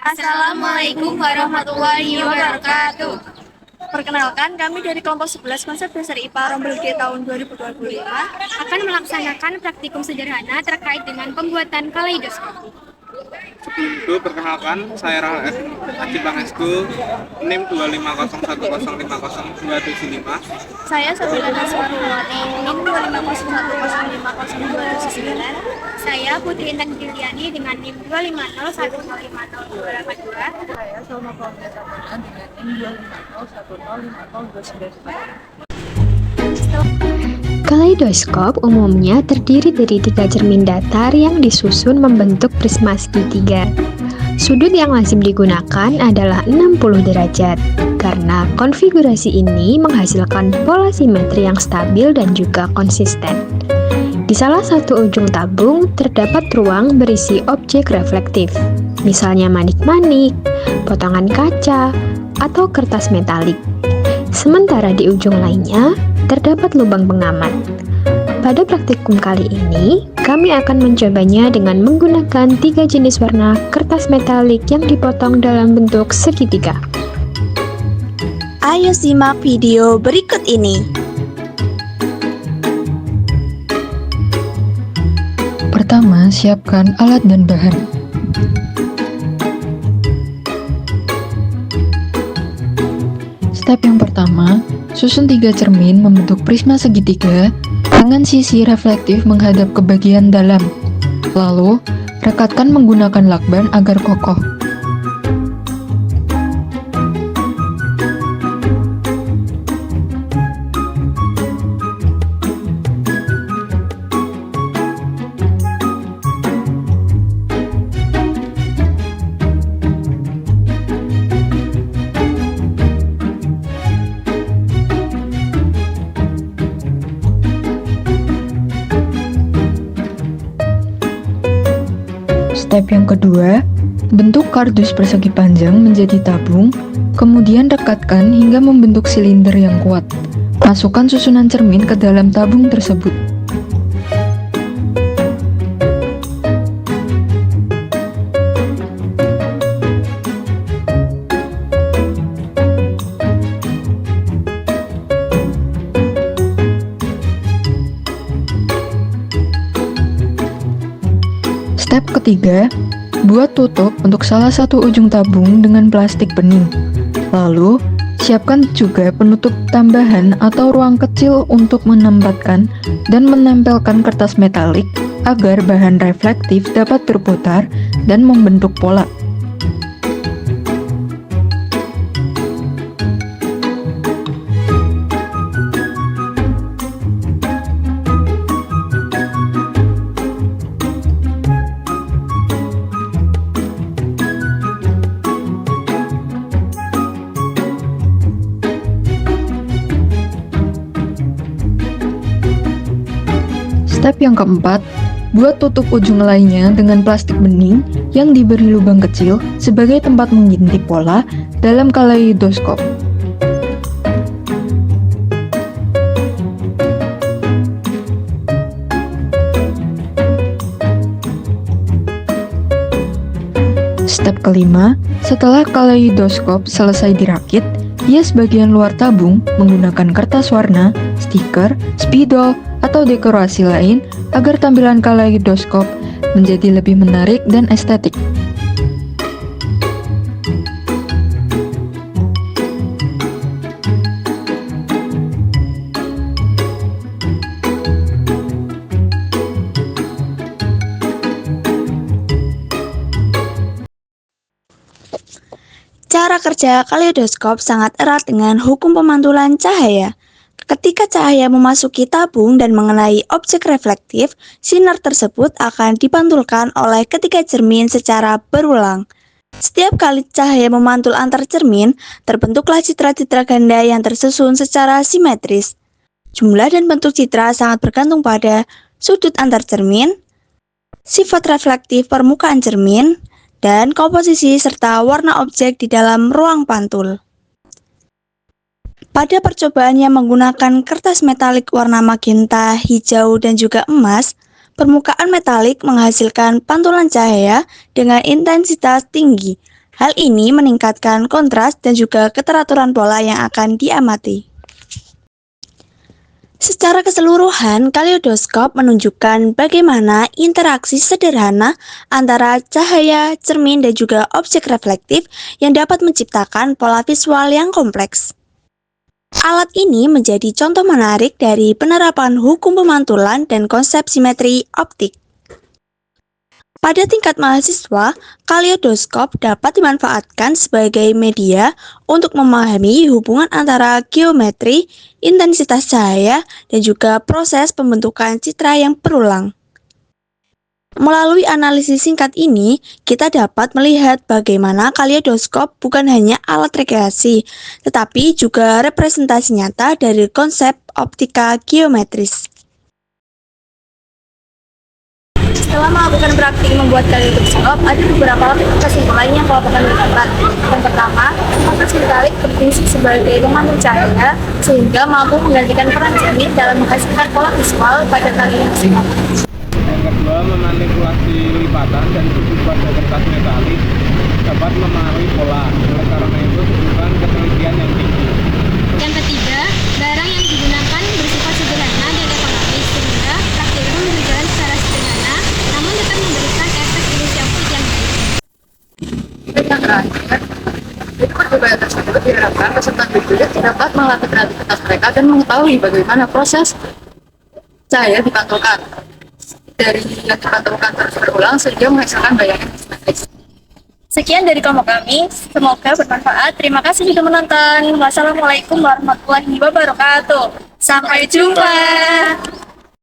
Assalamualaikum warahmatullahi wabarakatuh. Perkenalkan, kami dari kelompok 11 konsep dasar IPA Rombel G tahun 2025 Akan melaksanakan praktikum sederhana terkait dengan pembuatan kaleidoskop. Perkenalkan, saya Rahel S. Haji Pangestu, NIM 25010505275. Saya Sabila Naswarulati, NIM 25010505279. Saya Putri Intan Juliani dengan NIM 25010508282. Saya Salma Fauzia Sabana dengan NIM 25010505299. Kaleidoskop umumnya terdiri dari 3 cermin datar yang disusun membentuk prisma segitiga. Sudut yang lazim digunakan adalah 60 derajat, karena konfigurasi ini menghasilkan pola simetri yang stabil dan juga konsisten. Di salah satu ujung tabung terdapat ruang berisi objek reflektif, misalnya manik-manik, potongan kaca, atau kertas metalik. Sementara di ujung lainnya, terdapat lubang pengaman. Pada praktikum kali ini, kami akan mencobanya dengan menggunakan 3 jenis warna kertas metalik yang dipotong dalam bentuk segitiga. Ayo simak video berikut ini. Pertama, siapkan alat dan bahan. Step yang pertama, susun 3 cermin membentuk prisma segitiga dengan sisi reflektif menghadap ke bagian dalam. Lalu, rekatkan menggunakan lakban agar kokoh. Step yang kedua, bentuk kardus persegi panjang menjadi tabung, kemudian rekatkan hingga membentuk silinder yang kuat. Masukkan susunan cermin ke dalam tabung tersebut. Step ketiga, buat tutup untuk salah satu ujung tabung dengan plastik bening. Lalu, siapkan juga penutup tambahan atau ruang kecil untuk menempatkan dan menempelkan kertas metalik agar bahan reflektif dapat berputar dan membentuk pola. Step yang keempat, buat tutup ujung lainnya dengan plastik bening yang diberi lubang kecil sebagai tempat mengintip pola dalam kaleidoskop. Step kelima, setelah kaleidoskop selesai dirakit, hias bagian luar tabung menggunakan kertas warna, stiker, spidol, atau dekorasi lain agar tampilan kaleidoskop menjadi lebih menarik dan estetik. Cara kerja kaleidoskop sangat erat dengan hukum pemantulan cahaya. Ketika cahaya memasuki tabung dan mengenai objek reflektif, sinar tersebut akan dipantulkan oleh ketiga cermin secara berulang. Setiap kali cahaya memantul antar cermin, terbentuklah citra-citra ganda yang tersusun secara simetris. Jumlah dan bentuk citra sangat bergantung pada sudut antar cermin, sifat reflektif permukaan cermin, dan komposisi serta warna objek di dalam ruang pantul. Pada percobaannya menggunakan kertas metalik warna magenta, hijau, dan juga emas, permukaan metalik menghasilkan pantulan cahaya dengan intensitas tinggi. Hal ini meningkatkan kontras dan juga keteraturan pola yang akan diamati. Secara keseluruhan, kaleidoskop menunjukkan bagaimana interaksi sederhana antara cahaya, cermin, dan juga objek reflektif yang dapat menciptakan pola visual yang kompleks. Alat ini menjadi contoh menarik dari penerapan hukum pemantulan dan konsep simetri optik. Pada tingkat mahasiswa, kaleidoskop dapat dimanfaatkan sebagai media untuk memahami hubungan antara geometri, intensitas cahaya, dan juga proses pembentukan citra yang berulang. Melalui analisis singkat ini, kita dapat melihat bagaimana kaleidoskop bukan hanya alat rekreasi, tetapi juga representasi nyata dari konsep optika geometris. Setelah melakukan praktik membuat kaleidoskop, ada beberapa kesimpulan yang melakukan dapat. Yang pertama, fokus metalik berfungsi sebagai pemantul cahaya sehingga mampu menggantikan peran cermin dalam menghasilkan pola visual pada kaleidoskop. Yang kedua, memanipulasi lipatan dan struktur pada kertas metalik dapat memengaruhi pola. Oleh karena itu, butuhkan ketelitian yang tinggi. Yang ketiga, barang yang digunakan bersifat sederhana dan ekonomis sehingga praktik pun berjalan secara sederhana, namun tetap memberikan efek ilusi optik yang baik. Yang terakhir, berikut upaya tersebut diharapkan peserta didik dapat melatih kreativitas mereka dan mengetahui bagaimana proses cahaya dipantulkan dari yang dipantulkan terus berulang sehingga menghasilkan bayangan simetris. Sekian dari kelompok kami, semoga bermanfaat. Terima kasih sudah menonton. Wassalamualaikum warahmatullahi wabarakatuh. Sampai jumpa.